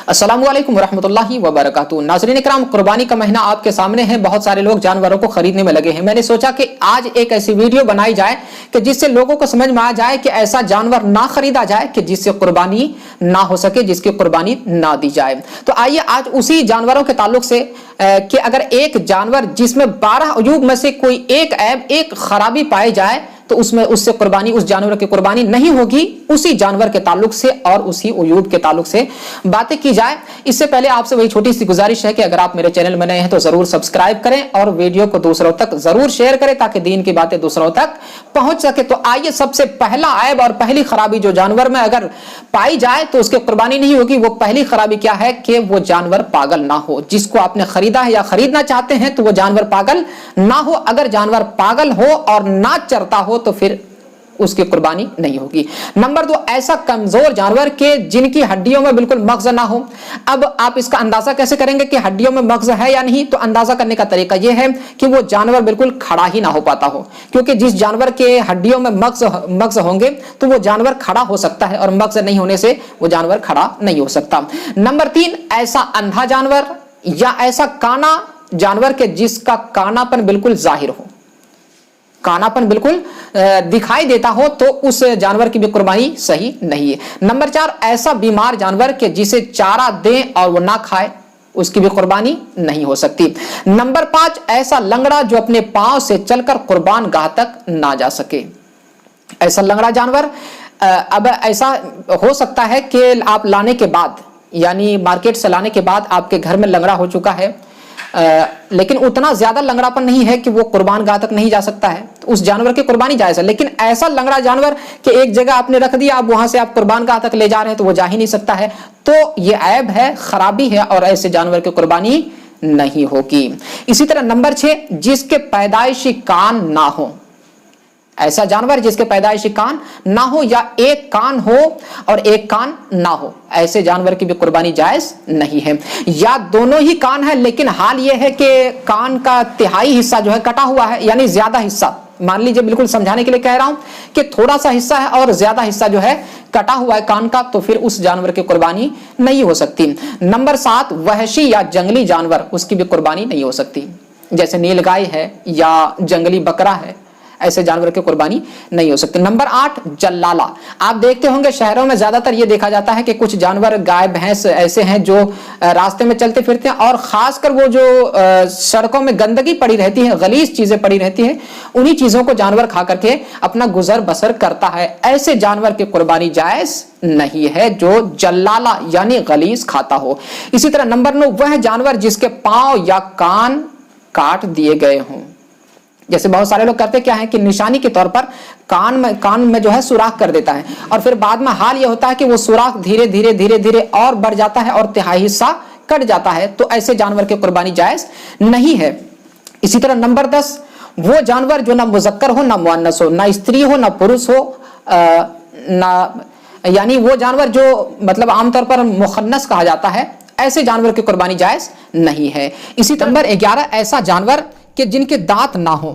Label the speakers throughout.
Speaker 1: अस्सलामु अलैकुम वरहमतुल्लाहि वबरकातुहू। नाज़रीन इकराम, कुर्बानी का महीना आपके सामने है। बहुत सारे लोग जानवरों को खरीदने में लगे हैं। मैंने सोचा कि आज एक ऐसी वीडियो बनाई जाए कि जिससे लोगों को समझ में आ जाए कि ऐसा जानवर ना खरीदा जाए कि जिससे कुर्बानी ना हो सके, जिसकी कुर्बानी ना दी जाए। तो आइए आज उसी जानवरों के ताल्लुक से कि अगर एक जानवर जिसमें 12 अयूब में से कोई एक ऐब, एक खराबी पाई जाए तो उसमें उससे कुर्बानी, उस जानवर की कुर्बानी नहीं होगी। उसी जानवर के ताल्लुक से और उसी अयूब के ताल्लुक से बातें की जाए। इससे पहले आपसे वही छोटी सी गुजारिश है कि अगर आप मेरे चैनल में नए हैं तो जरूर सब्सक्राइब करें और वीडियो को दूसरों तक जरूर शेयर करें ताकि दीन की बातें दूसरों तक पहुंच सके। तो आइए, सबसे पहला ऐब और पहली खराबी जो जानवर में अगर पाई जाए तो उसकी कुर्बानी नहीं होगी। वो पहली खराबी क्या है कि वो जानवर पागल ना हो। जिसको आपने खरीदा है या खरीदना चाहते हैं तो वो जानवर पागल ना हो। अगर जानवर पागल हो और ना चरता हो तो फिर उसकी कुर्बानी नहीं होगी। नंबर 2, ऐसा कमजोर जानवर के जिनकी हड्डियों में बिल्कुल मग्ज ना हो। अब आप इसका अंदाजा कैसे करेंगे कि हड्डियों में मग्ज है या नहीं? तो अंदाजा करने का तरीका यह है कि वो जानवर बिल्कुल खड़ा ही ना हो पाता हो, क्योंकि जिस जानवर के हड्डियों में मग्ज होंगे तो वो जानवर खड़ा हो सकता है और मग्ज नहीं होने से वो जानवर खड़ा नहीं हो सकता। नंबर 3, ऐसा अंधा जानवर या ऐसा काना जानवर के जिसका कानापन बिल्कुल जाहिर हो, कानापन बिल्कुल दिखाई देता हो, तो उस जानवर की भी कुर्बानी सही नहीं है। नंबर 4, ऐसा बीमार जानवर के जिसे चारा दें और वो ना खाए, उसकी भी कुर्बानी नहीं हो सकती। नंबर 5, ऐसा लंगड़ा जो अपने पांव से चलकर कुर्बान गाह तक ना जा सके। ऐसा लंगड़ा जानवर, अब ऐसा हो सकता है कि आप लाने के बाद, यानी मार्केट से लाने के बाद आपके घर में लंगड़ा हो चुका है, लेकिन उतना ज्यादा लंगड़ापन नहीं है कि वो कुर्बान गाह तक नहीं जा सकता है, तो उस जानवर की कुर्बानी जायज है। लेकिन ऐसा लंगड़ा जानवर कि एक जगह आपने रख दिया, अब वहां से आप कुर्बान गाह तक ले जा रहे हैं तो वो जा ही नहीं सकता है, तो ये ऐब है, खराबी है और ऐसे जानवर की कुर्बानी नहीं होगी। इसी तरह नंबर 6, जिसके पैदाइशी कान ना हो। ऐसा जानवर जिसके पैदाइशी कान ना हो या एक कान हो और एक कान ना हो, ऐसे जानवर की भी कुर्बानी जायज नहीं है। या दोनों ही कान है लेकिन हाल यह है कि कान का तिहाई हिस्सा जो है कटा हुआ है, यानी ज्यादा हिस्सा, मान लीजिए बिल्कुल समझाने के लिए कह रहा हूं कि थोड़ा सा हिस्सा है और ज्यादा हिस्सा जो है कटा हुआ है कान का, तो फिर उस जानवर की कुर्बानी नहीं हो सकती। नंबर 7, वहशी या जंगली जानवर, उसकी भी कुर्बानी नहीं हो सकती। जैसे नीलगाय है या जंगली बकरा है, ऐसे जानवर की कुर्बानी नहीं हो सकती। नंबर 8, जल्लाला। आप देखते होंगे शहरों में ज्यादातर ये देखा जाता है कि कुछ जानवर, गाय भैंस ऐसे हैं जो रास्ते में चलते फिरते हैं और खासकर वो जो सड़कों में गंदगी पड़ी रहती है, गलीज चीजें पड़ी रहती है, उन्हीं चीजों को जानवर खा करके अपना गुजर बसर करता है। ऐसे जानवर की कुर्बानी जायज नहीं है जो जल्लाला यानी गलीज खाता हो। इसी तरह नंबर 9, वह जानवर जिसके पांव या कान काट दिए गए हों। जैसे बहुत सारे लोग करते क्या है कि निशानी के तौर पर कान में जो है सुराख कर देता है और फिर बाद में हाल यह होता है कि वो सुराख धीरे धीरे धीरे धीरे और बढ़ जाता है और तिहाई हिस्सा कट जाता है, तो ऐसे जानवर की कुर्बानी जायज नहीं है। इसी तरह नंबर 10, वो जानवर जो ना मुजक्कर हो ना मुअन्नस हो, ना स्त्री हो ना पुरुष हो, ना, यानी वो जानवर जो मतलब आमतौर पर मुखन्नस कहा जाता है, ऐसे जानवर की कुर्बानी जायज नहीं है। इसी नंबर 11, ऐसा जानवर कि जिनके दांत ना हो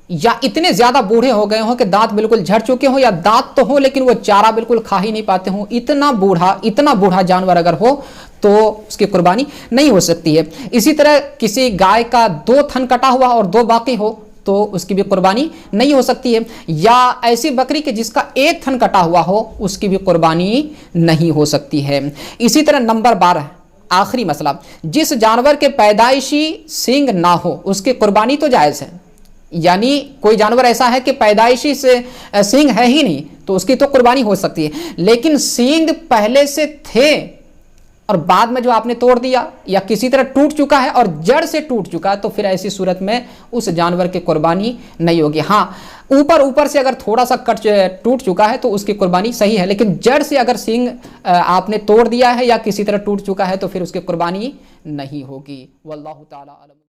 Speaker 1: या इतने ज्यादा बूढ़े हो गए हो कि दांत बिल्कुल झड़ चुके हो, या दांत तो हो लेकिन वो चारा बिल्कुल खा ही नहीं पाते हो, इतना बूढ़ा जानवर अगर हो तो उसकी कुर्बानी नहीं हो सकती है। इसी तरह किसी गाय का 2 थन कटा हुआ और 2 बाकी हो तो उसकी भी कुर्बानी नहीं हो सकती है। या ऐसी बकरी के जिसका 1 थन कटा हुआ हो, उसकी भी कुर्बानी नहीं हो सकती है। इसी तरह नंबर 12, आखिरी मसला, जिस जानवर के पैदाइशी सींग ना हो उसकी कुर्बानी तो जायज है। यानी कोई जानवर ऐसा है कि पैदाइशी से सींग है ही नहीं तो उसकी तो कुर्बानी हो सकती है, लेकिन सींग पहले से थे और बाद में जो आपने तोड़ दिया या किसी तरह टूट चुका है और जड़ से टूट चुका है, तो फिर ऐसी सूरत में उस जानवर की कुर्बानी नहीं होगी। हाँ, ऊपर से अगर थोड़ा सा टूट चुका है तो उसकी कुर्बानी सही है, लेकिन जड़ से अगर सींग आपने तोड़ दिया है या किसी तरह टूट चुका है तो फिर उसकी कुर्बानी नहीं होगी। वल्लाहु ताला अलम।